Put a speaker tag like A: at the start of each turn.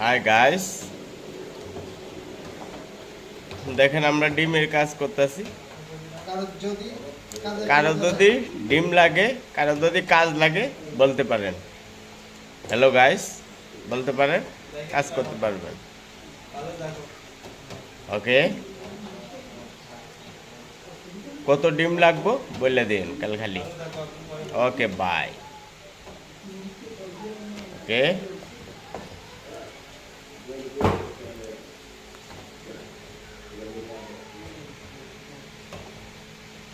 A: Hi guys, দেখেন আমরা ডিমের কাজ করতেছি। কারো যদি ডিম লাগে, কারো যদি কাজ লাগে বলতে পারেন। হ্যালো গাইস, বলতে পারেন, কাজ করতে পারবেন। ওকে, কত ডিম লাগবো বলে দিন কাল খালি। Okay bye. ওকে।